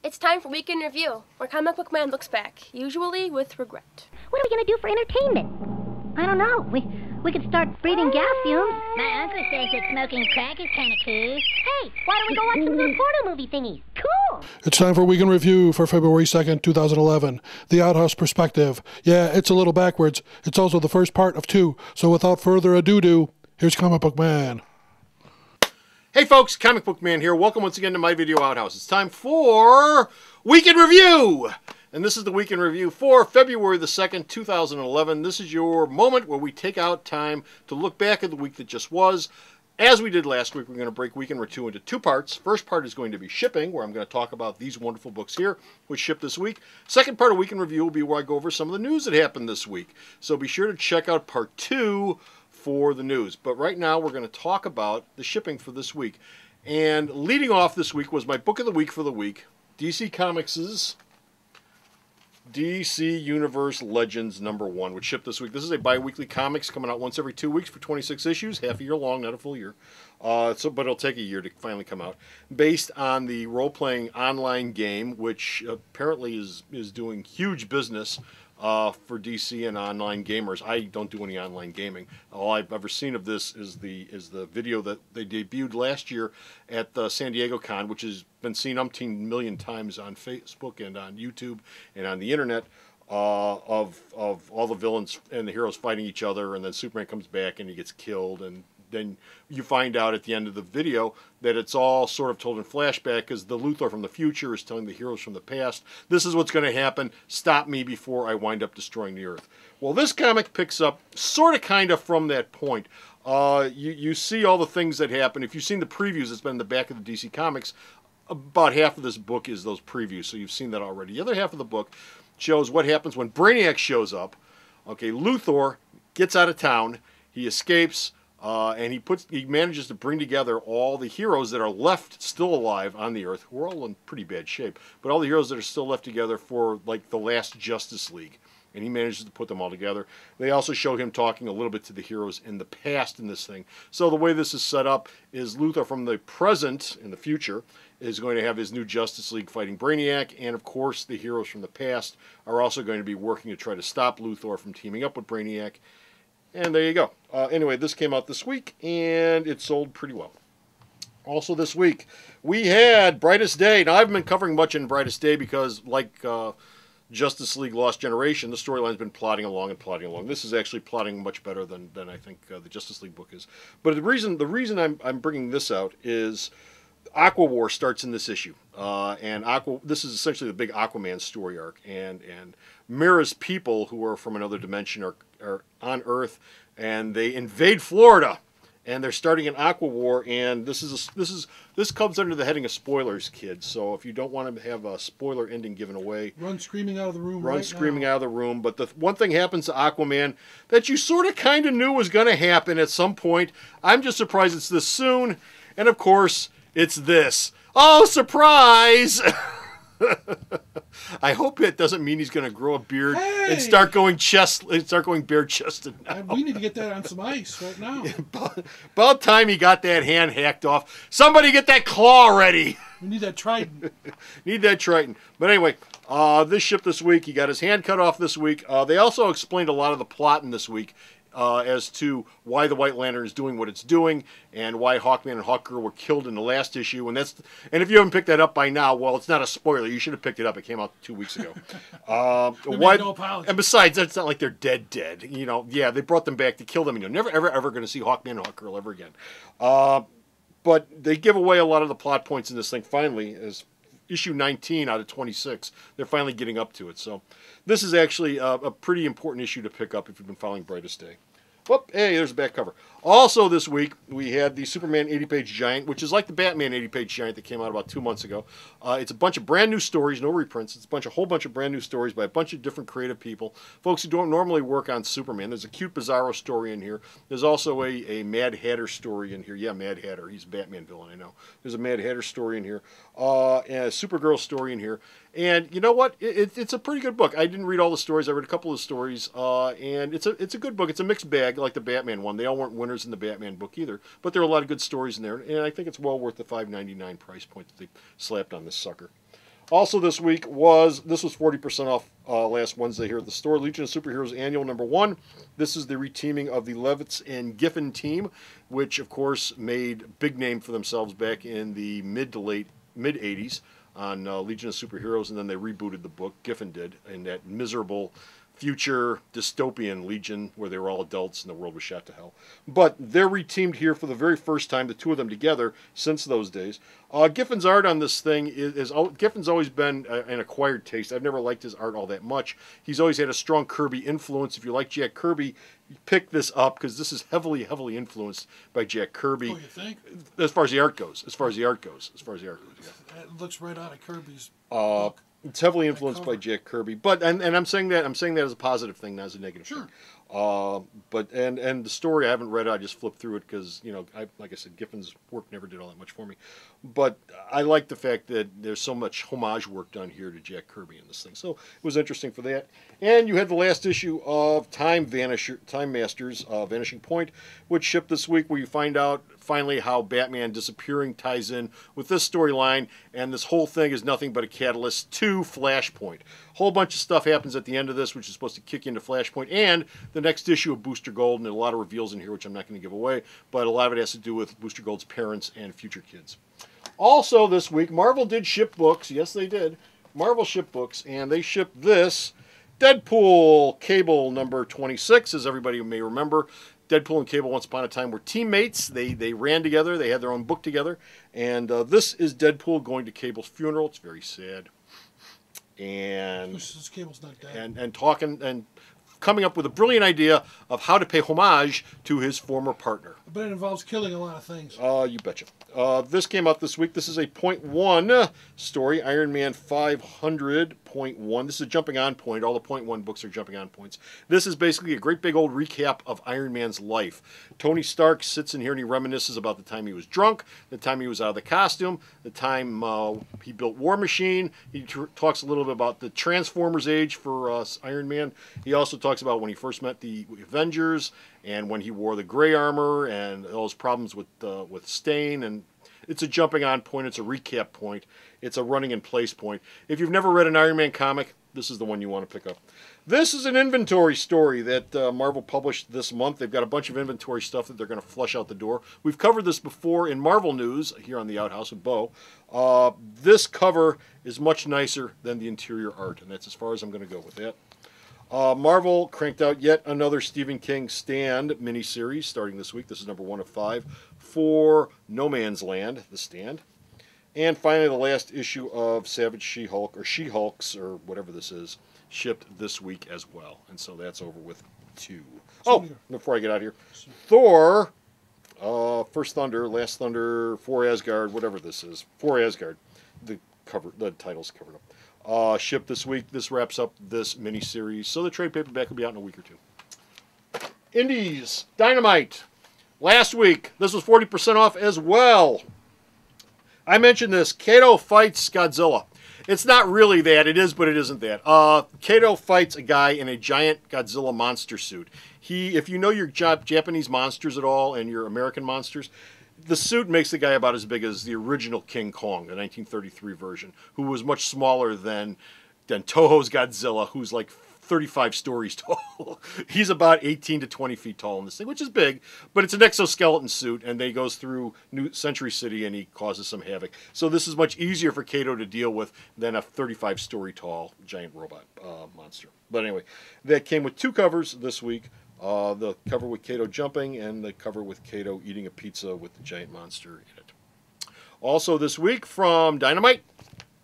It's time for Weekend Review, where Comic Book Man looks back, usually with regret. What are we going to do for entertainment? I don't know. We could start breathing gas fumes. My uncle says that smoking crack is kind of cool. Hey, why don't we go watch some little porno movie thingies? Cool! It's time for Weekend Review for February 2nd, 2011. The Outhouse Perspective. Yeah, it's a little backwards. It's also the first part of two. So without further ado, here's Comic Book Man. Hey folks, Comic Book Man here. Welcome once again to my video outhouse. It's time for Weekend Review! And this is the Weekend Review for February the 2nd, 2011. This is your moment where we take out time to look back at the week that just was. As we did last week, we're going to break Weekend Review into two parts. First part is going to be shipping, where I'm going to talk about these wonderful books here, which shipped this week. Second part of Weekend Review will be where I go over some of the news that happened this week. So be sure to check out part 2 for the news. But right now, we're going to talk about the shipping for this week. And leading off this week was my book of the week for the week, DC Comics' DC Universe Legends #1, which shipped this week. This is a bi-weekly comics coming out once every 2 weeks for 26 issues, half a year long, not a full year. But it'll take a year to finally come out. Based on the role-playing online game, which apparently is doing huge business for DC and online gamers. I don't do any online gaming. All I've ever seen of this is the video that they debuted last year at the San Diego Con, which has been seen umpteen million times on Facebook and on YouTube and on the internet, of all the villains and the heroes fighting each other, and then Superman comes back and he gets killed, and then you find out at the end of the video that it's all sort of told in flashback because the Luthor from the future is telling the heroes from the past, this is what's going to happen, stop me before I wind up destroying the Earth. Well, this comic picks up sort of kind of from that point. You see all the things that happen. If you've seen the previews, it's been in the back of the DC Comics. About half of this book is those previews, so you've seen that already. The other half of the book shows what happens when Brainiac shows up. Okay, Luthor gets out of town, he escapes, and he manages to bring together all the heroes that are left still alive on the Earth, who are all in pretty bad shape, but all the heroes that are still left together for like the last Justice League. And he manages to put them all together. They also show him talking a little bit to the heroes in the past in this thing. So the way this is set up is Luthor from the present, in the future, is going to have his new Justice League fighting Brainiac, and of course the heroes from the past are also going to be working to try to stop Luthor from teaming up with Brainiac. And there you go. Anyway, this came out this week, and it sold pretty well. Also this week, we had Brightest Day. Now, I haven't been covering much in Brightest Day because, like Justice League Lost Generation, the storyline's been plodding along and plodding along. This is actually plotting much better than I think the Justice League book is. But the reason I'm bringing this out is Aqua War starts in this issue. This is essentially the big Aquaman story arc. And Mira's people, who are from another dimension, are on Earth, and they invade Florida, and they're starting an Aqua War. And this comes under the heading of spoilers, kids. So if you don't want to have a spoiler ending given away, Run screaming out of the room run screaming out of the room. But the one thing happens to Aquaman that you sort of kind of knew was going to happen at some point. I'm just surprised it's this soon. And of course, it's this. Oh, surprise! I hope it doesn't mean he's going to grow a beard and start going bare-chested now. We need to get that on some ice right now. About time he got that hand hacked off. Somebody get that claw ready. We need that Triton. Need that Triton. But anyway, this shipped this week. He got his hand cut off this week. They also explained a lot of the plot in this week. As to why the White Lantern is doing what it's doing, and why Hawkman and Hawkgirl were killed in the last issue. And if you haven't picked that up by now, well, it's not a spoiler. You should have picked it up. It came out 2 weeks ago. No apology. And besides, it's not like they're dead. You know, yeah, they brought them back to kill them. And you're never, ever going to see Hawkman and Hawkgirl ever again. But they give away a lot of the plot points in this thing. Finally, as issue 19 out of 26, they're finally getting up to it. So this is actually a pretty important issue to pick up if you've been following Brightest Day. Whoop, hey, there's the back cover. Also this week, we had the Superman 80-page giant, which is like the Batman 80-page giant that came out about 2 months ago. It's a bunch of brand new stories, no reprints. It's a whole bunch of brand new stories by a bunch of different creative people, folks who don't normally work on Superman. There's a cute Bizarro story in here. There's also a Mad Hatter story in here. Yeah, Mad Hatter. He's a Batman villain, I know. There's a Mad Hatter story in here. And a Supergirl story in here. And you know what? It's a pretty good book. I didn't read all the stories. I read a couple of stories, and it's a good book. It's a mixed bag, like the Batman one. They all weren't winners in the Batman book either, but there are a lot of good stories in there, and I think it's well worth the $5.99 price point that they slapped on this sucker. Also this week was 40% off last Wednesday here at the store. Legion of Superheroes Annual #1. This is the reteaming of the Levitz and Giffen team, which of course made a big name for themselves back in the mid 80s on Legion of Superheroes, and then they rebooted the book. Giffen did, in that miserable future dystopian Legion where they were all adults and the world was shot to hell. But they're reteamed here for the very first time, the two of them together since those days. Giffen's art on this thing Giffen's always been an acquired taste. I've never liked his art all that much. He's always had a strong Kirby influence. If you like Jack Kirby, pick this up because this is heavily influenced by Jack Kirby. Oh, you think? As far as the art goes. Yeah. It looks right out of Kirby's book. It's heavily influenced by Jack Kirby, but and I'm saying that as a positive thing, not as a negative thing. But the story I haven't read it. I just flipped through it because like I said, Giffen's work never did all that much for me. But I like the fact that there's so much homage work done here to Jack Kirby in this thing. So it was interesting for that. And you had the last issue of Time Masters, Vanishing Point, which shipped this week, where you find out finally how Batman disappearing ties in with this storyline, and this whole thing is nothing but a catalyst to Flashpoint. A whole bunch of stuff happens at the end of this, which is supposed to kick into Flashpoint, and the next issue of Booster Gold, and a lot of reveals in here, which I'm not going to give away, but a lot of it has to do with Booster Gold's parents and future kids. Also this week, Marvel did ship books. Yes, they did. Marvel shipped books, and they shipped this Deadpool Cable #26, as everybody may remember. Deadpool and Cable once upon a time were teammates. They ran together. They had their own book together. And this is Deadpool going to Cable's funeral. It's very sad. And Cable's not dead. And talking and coming up with a brilliant idea of how to pay homage to his former partner. But it involves killing a lot of things. You betcha. This came out this week. This is a .1 story, Iron Man 500.1. This is a jumping on point. All the .1 books are jumping on points. This is basically a great big old recap of Iron Man's life. Tony Stark sits in here and he reminisces about the time he was drunk, the time he was out of the costume, the time he built War Machine. He talks a little bit about the Transformers age for Iron Man. He also talks about when he first met the Avengers, and when he wore the gray armor, and those problems with Stain. And it's a jumping on point. It's a recap point. It's a running in place point. If you've never read an Iron Man comic, this is the one you want to pick up. This is an inventory story that Marvel published this month. They've got a bunch of inventory stuff that they're going to flush out the door. We've covered this before in Marvel News here on the Outhouse with Bo. This cover is much nicer than the interior art, and that's as far as I'm going to go with that. Marvel cranked out yet another Stephen King Stand miniseries starting this week. This is #1 of 5 for No Man's Land, The Stand. And finally, the last issue of Savage She-Hulk, or She-Hulks, or whatever this is, shipped this week as well. And so that's over with 2. Oh, before I get out of here, Thor, First Thunder, Last Thunder, For Asgard, whatever this is. For Asgard. The title's covered up. Shipped this week. This wraps up this mini-series. So the trade paperback will be out in a week or 2. Indies. Dynamite. Last week, this was 40% off as well. I mentioned this. Kato fights Godzilla. It's not really that. It is, but it isn't that. Kato fights a guy in a giant Godzilla monster suit. If you know your Japanese monsters at all and your American monsters, the suit makes the guy about as big as the original King Kong, the 1933 version, who was much smaller than Toho's Godzilla, who's like 35 stories tall. He's about 18 to 20 feet tall in this thing, which is big, but it's an exoskeleton suit, and he goes through New Century City and he causes some havoc. So this is much easier for Kato to deal with than a 35-story tall giant robot monster. But anyway, that came with 2 covers this week. The cover with Kato jumping and the cover with Kato eating a pizza with the giant monster in it. Also this week from Dynamite,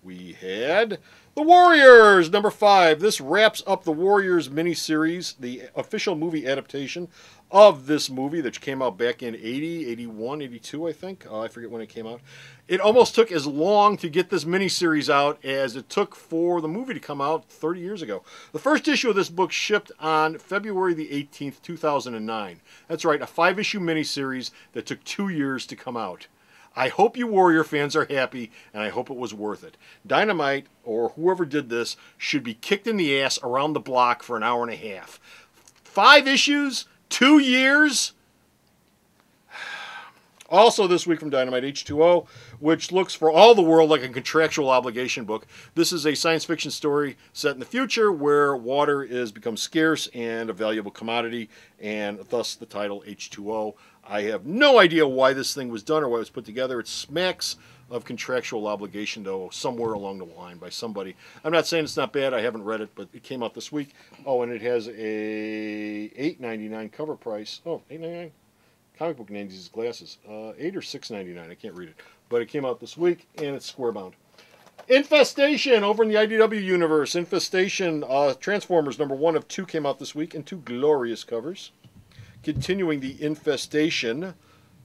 we had The Warriors, #5. This wraps up the Warriors miniseries, the official movie adaptation of this movie that came out back in 80, 81, 82, I think. I forget when it came out. It almost took as long to get this miniseries out as it took for the movie to come out 30 years ago. The first issue of this book shipped on February the 18th, 2009. That's right, a 5-issue miniseries that took 2 years to come out. I hope you Warrior fans are happy, and I hope it was worth it. Dynamite, or whoever did this, should be kicked in the ass around the block for an hour and a half. 5 issues, 2 years. Also this week from Dynamite, H2O, which looks for all the world like a contractual obligation book. This is a science fiction story set in the future where water is become scarce and a valuable commodity, and thus the title H2O. I have no idea why this thing was done or why it was put together. It smacks of contractual obligation, though, somewhere along the line by somebody. I'm not saying it's not bad. I haven't read it, but it came out this week. Oh, and it has a $8.99 cover price. Oh, $8.99? Comic Book Nancy's glasses. $8 or $6.99. I can't read it. But it came out this week, and it's square bound. Infestation over in the IDW universe. Infestation Transformers #1 of 2 came out this week in 2 glorious covers. Continuing the Infestation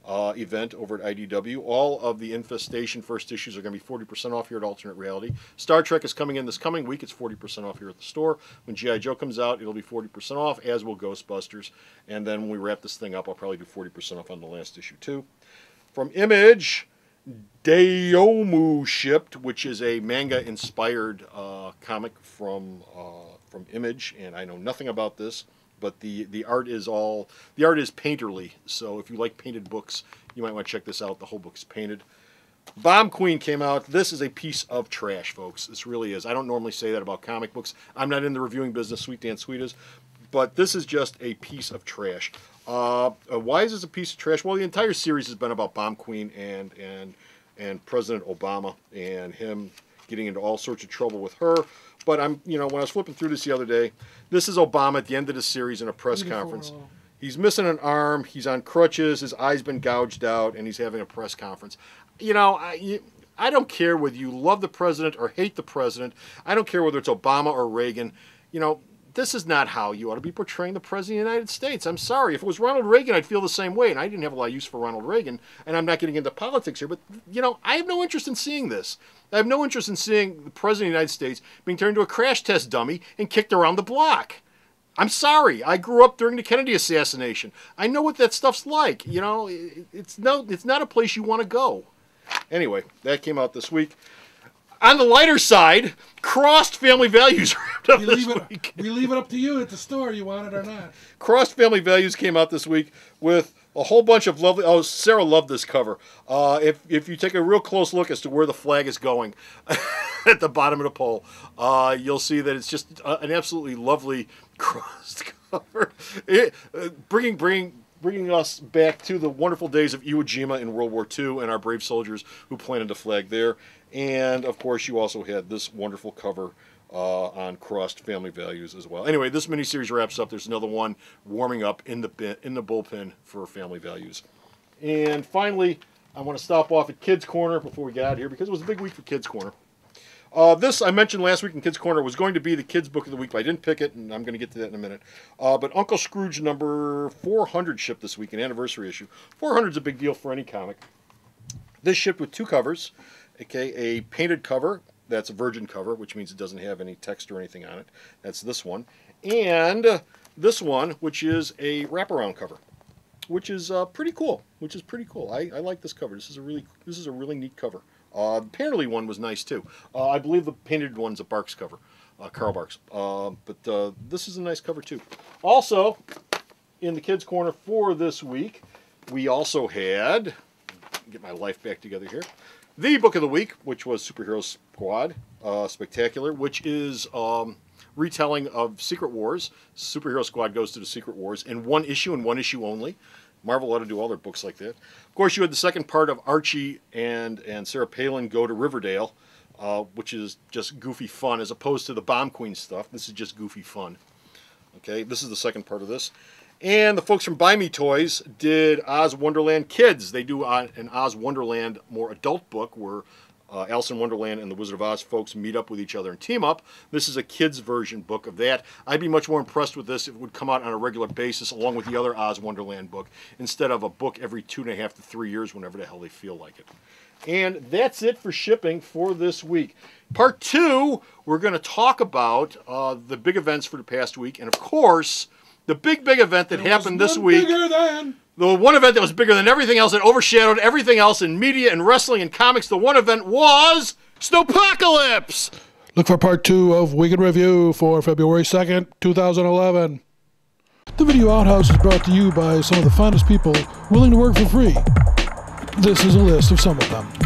event over at IDW. All of the Infestation first issues are going to be 40% off here at Alternate Reality. Star Trek is coming in this coming week. It's 40% off here at the store. When G.I. Joe comes out, it'll be 40% off, as will Ghostbusters. And then when we wrap this thing up, I'll probably do 40% off on the last issue too. From Image, Daiomu shipped, which is a manga-inspired comic from Image, and I know nothing about this. But the art is painterly, so if you like painted books, you might want to check this out. The whole book is painted. Bomb Queen came out. This is a piece of trash, folks. This really is. I don't normally say that about comic books. I'm not in the reviewing business. Sweet Dan Sweet is, but this is just a piece of trash. Why is this a piece of trash? Well, the entire series has been about Bomb Queen and President Obama and him getting into all sorts of trouble with her. But when I was flipping through this the other day, this is Obama at the end of the series in a press conference. He's missing an arm, he's on crutches, his eye's been gouged out, and he's having a press conference. I don't care whether you love the president or hate the president. I don't care whether it's Obama or Reagan. This is not how you ought to be portraying the President of the United States. I'm sorry. If it was Ronald Reagan, I'd feel the same way, and I didn't have a lot of use for Ronald Reagan, and I'm not getting into politics here, but, I have no interest in seeing this. I have no interest in seeing the President of the United States being turned into a crash test dummy and kicked around the block. I'm sorry. I grew up during the Kennedy assassination. I know what that stuff's like. It's not a place you want to go. Anyway, that came out this week. On the lighter side, Crossed Family Values wrapped up this week. We leave it up to you at the store, you want it or not. Crossed Family Values came out this week with a whole bunch of lovely... Oh, Sarah loved this cover. If you take a real close look as to where the flag is going at the bottom of the pole, you'll see that it's just an absolutely lovely crossed cover. Bringing us back to the wonderful days of Iwo Jima in World War II and our brave soldiers who planted the flag there. And, of course, you also had this wonderful cover on Crossed Family Values as well. Anyway, this miniseries wraps up. There's another one warming up in the bullpen for Family Values. And finally, I want to stop off at Kids Corner before we get out of here because it was a big week for Kids Corner. This, I mentioned last week in Kids Corner, was going to be the Kids Book of the Week, but I didn't pick it, and I'm going to get to that in a minute. But Uncle Scrooge number 400 shipped this week, an anniversary issue. 400 is a big deal for any comic. This shipped with 2 covers, okay, a painted cover, that's a virgin cover, which means it doesn't have any text or anything on it. That's this one. And this one, which is a wraparound cover, which is pretty cool. I like this cover. This is a really neat cover. The painterly one was nice too. I believe the painted one's a Barks cover, Carl Barks. But this is a nice cover too. Also, in the Kids Corner for this week, we also had, get my life back together here, the Book of the Week, which was Superhero Squad Spectacular, which is retelling of Secret Wars. Superhero Squad goes to the Secret Wars in one issue and one issue only. Marvel ought to do all their books like that. Of course, you had the second part of Archie and Sarah Palin go to Riverdale, which is just goofy fun, as opposed to the Bomb Queen stuff. This is just goofy fun. Okay, this is the second part of this. And the folks from Buy Me Toys did Oz Wonderland Kids. They do an Oz Wonderland more adult book where Alice in Wonderland and the Wizard of Oz folks meet up with each other and team up. This is a kids version book of that. I'd be much more impressed with this if it would come out on a regular basis along with the other Oz Wonderland book instead of a book every 2.5 to 3 years whenever the hell they feel like it. And that's it for shipping for this week. Part 2, we're going to talk about the big events for the past week. And of course, the big event that happened this week. The one event that was bigger than everything else, that overshadowed everything else in media and wrestling and comics, the one event was Snowpocalypse! Look for part 2 of Week in Review for February 2nd, 2011. The Video Outhouse is brought to you by some of the finest people willing to work for free. This is a list of some of them.